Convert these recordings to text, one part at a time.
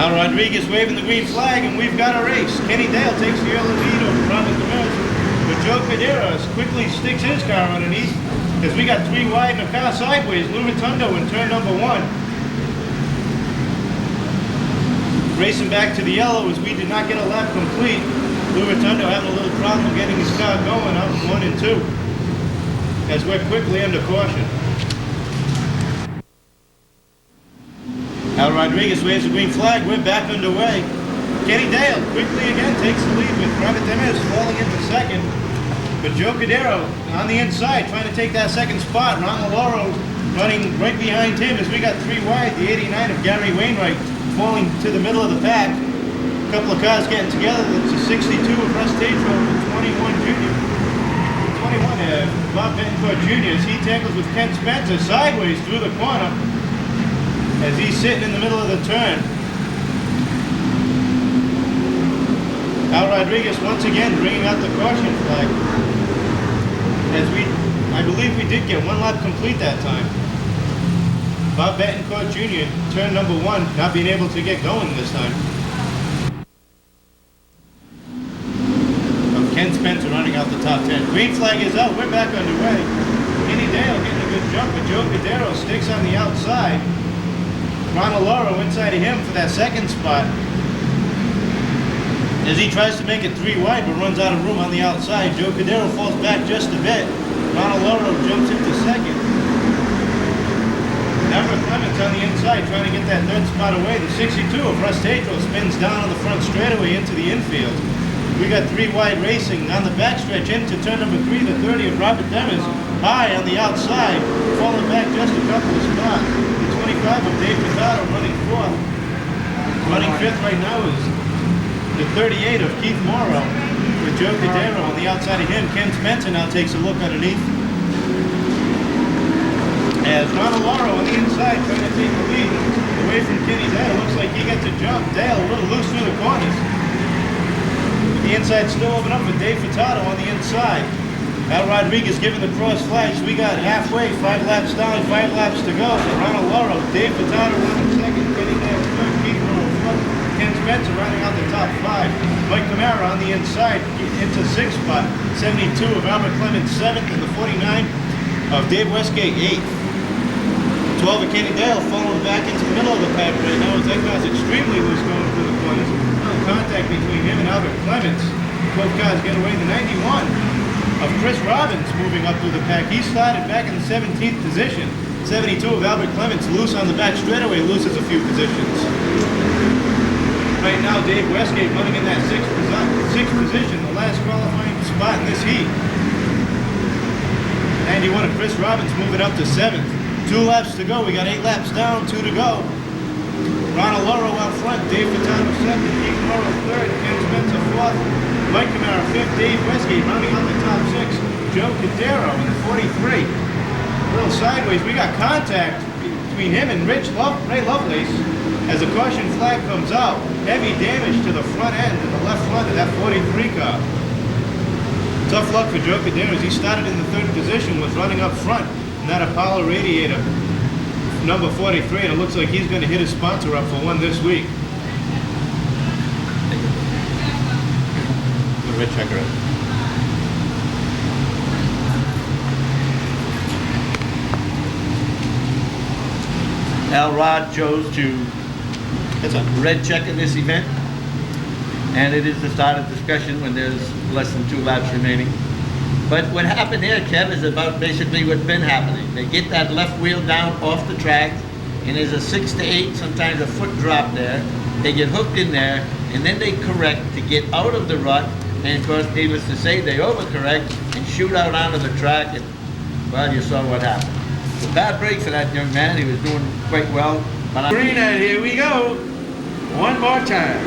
Al Rodriguez waving the green flag, and we've got a race. Kenny Dale takes the early lead over Robert Demers, but Joe Caderas quickly sticks his car underneath, as we got 3 wide and a car sideways. Lou Rotundo in turn number 1. Racing back to the yellow as we did not get a lap complete. Lou Rotundo having a little problem getting his car going up 1 and 2, as we're quickly under caution. Al Rodriguez waves the green flag. We're back underway. Kenny Dale quickly again takes the lead with Robert Demers falling into second. But Joe Cadero on the inside trying to take that second spot. Ron Maloro running right behind him as we got 3 wide. The 89 of Gary Wainwright falling to the middle of the pack. A couple of cars getting together. It's a 62 of Russ Tatro and 21 Junior. 21 Bob Betancourt Jr. as he tackles with Ken Spencer sideways through the corner, as he's sitting in the middle of the turn. Al Rodriguez once again bringing out the caution flag, as I believe we did get 1 lap complete that time. Bob Betancourt Jr., turn number 1, not being able to get going this time. Ken Spencer running out the top 10. Green flag is out, we're back underway. Kenny Dale getting a good jump, but Joe Cadero sticks on the outside. Ron Loro inside of him for that second spot, as he tries to make it 3 wide but runs out of room on the outside. Joe Cadero falls back just a bit. Ron Loro jumps into second. Albert Clements on the inside trying to get that 3rd spot away. The 62 of Russ Tatro spins down on the front straightaway into the infield. We got 3 wide racing on the backstretch into turn number 3. The 30 of Robert Demers high on the outside, falling back just a couple of spots. 25 of Dave Pizzotto running 4th. Running 5th right now is the 38 of Keith Morrow, with Joe Cadero on the outside of him. Ken Spencer now takes a look underneath, as Ronald Loro on the inside trying to take the lead away from Kenny Dale. Looks like he gets a jump. Dale a little loose through the corners. The inside still open up for Dave Furtado on the inside. Al Rodriguez giving the cross flags. We got halfway, 5 laps down, 5 laps to go. So Ronald Loro, Dave Furtado running second, Kenny Dale third, Keith Morrow fourth, Ken Spencer running out the top 5. Mike Camara on the inside into 6th spot. 72 of Albert Clements 7th, and the 49 of Dave Westgate 8th. 12 of Kenny Dale falling back into the middle of the pack right now, as that car's extremely loose going through the corners. No contact between him and Albert Clements. Both cars get away. The 91 of Chris Robbins moving up through the pack. He started back in the 17th position. 72 of Albert Clements loose on the back straightaway, loses a few positions. Right now Dave Westgate running in that 6th position, the last qualifying spot in this heat. 91 of Chris Robbins moving up to 7th. 2 laps to go. We got 8 laps down, 2 to go. Ronald Loro out front, Dave Furtado 2nd, Keith Morrow 3rd, Ken Spencer 4th, Mike Camara 5th, Dave Westgate rounding out the top 6, Joe Cadero in the 43. A little sideways. We got contact between him and Ray Lovelace as a caution flag comes out. Heavy damage to the front end and the left front of that 43 car. Tough luck for Joe Cadero as he started in the 3rd position, was running up front in that Apollo radiator, number 43, and it looks like he's going to hit his sponsor up for one this week. The red checker. Al Rod chose to red check in this event, and it is the start of discussion when there's less than 2 laps remaining. But what happened here, Kev, is about basically what's been happening. They get that left wheel down off the track, and there's a 6 to 8, sometimes a foot drop there. They get hooked in there, and then they correct to get out of the rut, and of course, needless to say, they overcorrect and shoot out onto the track, and well, you saw what happened. It's a bad break for that young man. He was doing quite well. But Green, and here we go. One more time.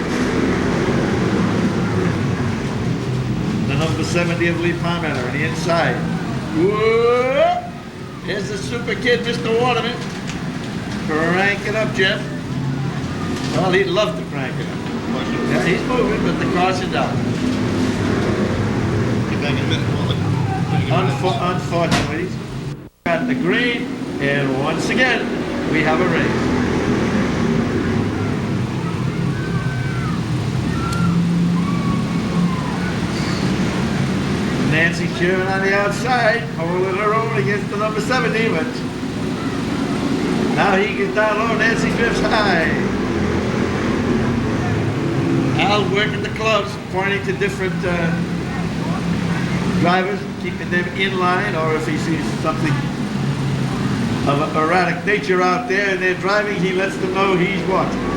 The number 70 of Lee Palmetto on the inside. Whoa! Here's the super kid, Mr. Waterman. Crank it up, Jeff. Well, he'd love to crank it up. Yeah, he's moving, but the caution's out. Get back in a minute. Unfortunately, got the green, and once again, we have a race. Sherman on the outside, holding her own against the number 70, but now he gets down low. Nancy drifts high. Al's working the clubs, pointing to different drivers, keeping them in line, or if he sees something of an erratic nature out there and they're driving, he lets them know he's watching.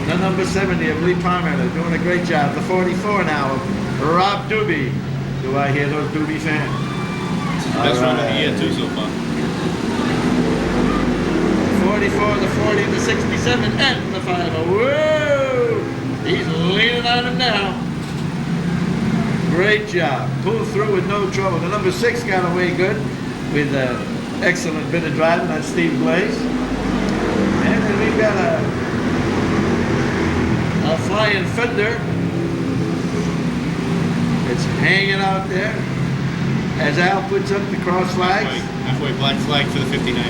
The number 70 of Lee Palmer doing a great job. The 44 now of Rob Doobie. Do I hear those Doobie fans? Best run of the year too so far. 44, the 40, the 67, and the 5. Whoa! He's leaning on him now. Great job. Pulled through with no trouble. The number 6 got away good with an excellent bit of driving. That's Steve Blaze. And then we've got a flying fender. It's hanging out there as Al puts up the cross flags. Halfway black flag for the 59.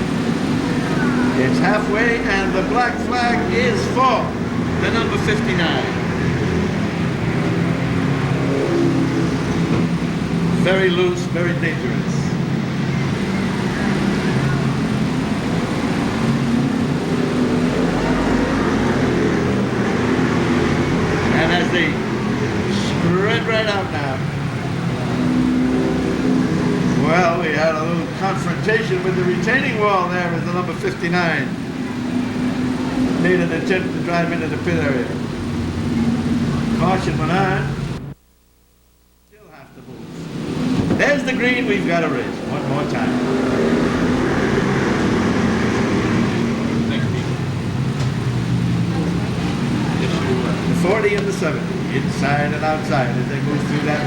It's halfway, and the black flag is for the number 59. Very loose, very dangerous. And as they spread right out now, well, we had a little confrontation with the retaining wall there as the number 59 made an attempt to drive into the pit area. Caution went on. Still have to move. There's the green. We've got a race. One more time. The 40 and the 70, inside and outside as they move through that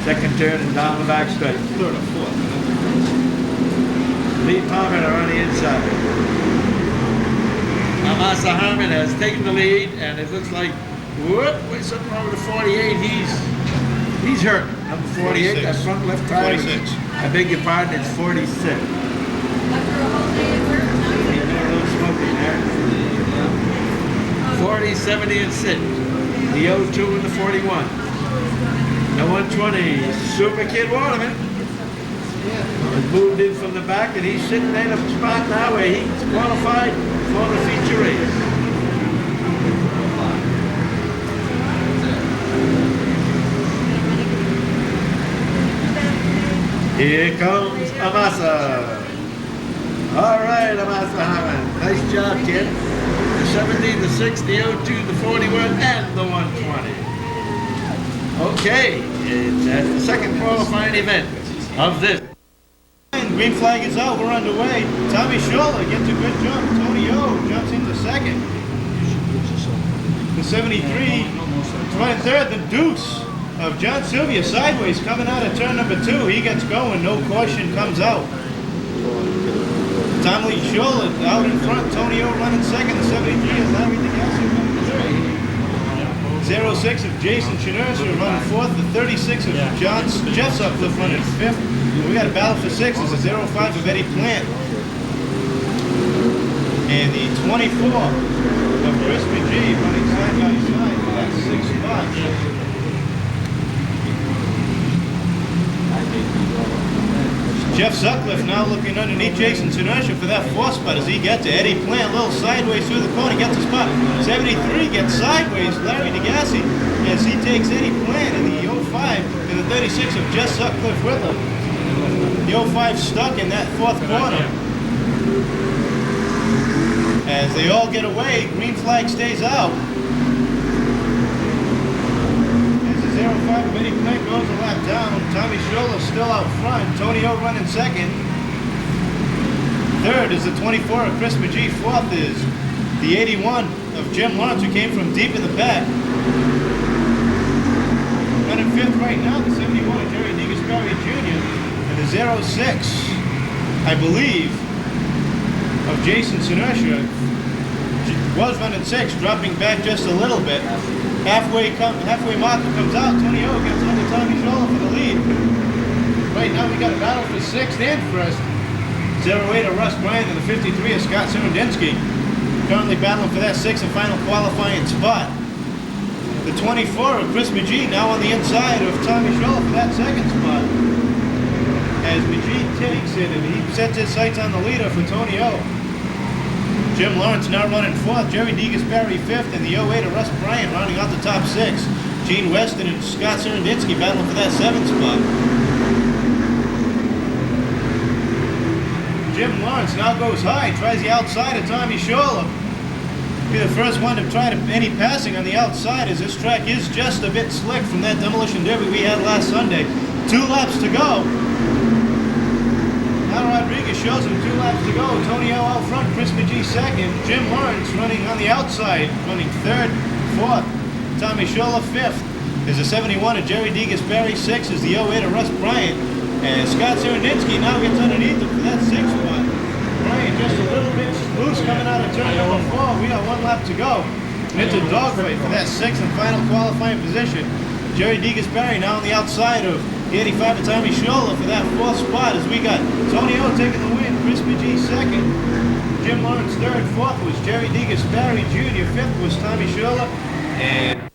second turn and down the back straight. Third or fourth. Lee Palmer on the inside. Amasa Harmon has taken the lead, and it looks like, whoop, something over to 48. He's hurt. Number 48, that front left tire. 46. I beg your pardon, it's 46. He's doing a little smoking there. 40, 70, and 6. The 02 and the 41. The 120, Super Kid Waterman. Has moved in from the back, and he's sitting in a spot now where he's qualified for the feature race. Here comes Amasa. All right, Amasa Hammond. Nice job, kid. The 70, the 6, the 02, the 41, and the 120. Okay, that's the second qualifying event of this. Green flag is out, we're underway. Tommy Scholler gets a good jump. Tony O jumps into second. The 73 running third. The Deuce of John Sylvia sideways coming out of turn number 2. He gets going, no caution comes out. Tommy Scholler out in front. Tony O running second. The 73 is Larry DeGassi running third. 06 of Jason Shinersha running fourth. The 36 of Jeff Sutcliffe running fifth. We got a battle for 6 is the 05 of Eddie Plant. And the 24 of Chris McGee running side by side for that 6 spot. Jeff Sutcliffe now looking underneath Jason Shinersha for that 4th spot as he gets to Eddie Plant. A little sideways through the corner, gets the spot. 73 gets sideways, Larry DeGassi, as he takes Eddie Plant in the 05 and the 36 of Jeff Sutcliffe with him. The 05 stuck in that 4th corner. As they all get away, green flag stays out. As the 05 of Eddie Plant goes a lap down, Tommy Scholler still out front. Tony O running second. Third is the 24 of Chris McGee. Fourth is the 81 of Jim Lawrence, who came from deep in the back. Running fifth right now, the 71 of Jerry DeGasperia Jr. The 06, I believe, of Jason Shinersha was running 6, dropping back just a little bit. Halfway marker comes out. Tony O gets under Tommy Scholler for the lead. Right now we got a battle for 6th and 1st. 08 of Russ Bryant and the 53 of Scott Simondinsky. Currently battling for that 6th and final qualifying spot. The 24 of Chris McGee now on the inside of Tommy Scholl for that second spot. As McGee takes it and he sets his sights on the leader for Tony O. Jim Lawrence now running fourth, Jerry DeGasperi fifth, and the 08 of Russ Bryant rounding out the top six. Gene Weston and Scott Serenditsky battling for that seventh spot. Jim Lawrence now goes high, tries the outside of Tommy Scholl. Be the first one to try any passing on the outside, as this track is just a bit slick from that demolition derby we had last Sunday. 2 laps to go. Now Rodriguez shows him 2 laps to go. Tony O out front, Chris McGee second. Jim Lawrence running on the outside, running third, fourth. Tommy Scholl fifth. There's a 71 of Jerry DeGasperi, sixth is the 08 of Russ Bryant. And Scott Serenditsky now gets underneath him for that sixth spot. Bryant just a little bit loose coming out of turn number 4. We got 1 lap to go. And it's a dogfight for that sixth and final qualifying position. Jerry DeGasperi now on the outside of the 85 of Tommy Scholl for that 4th spot, as we got Tony O taking the win, Chris McGee second, Jim Lawrence third, fourth was Jerry DeGasperi Jr., fifth was Tommy Scholl, and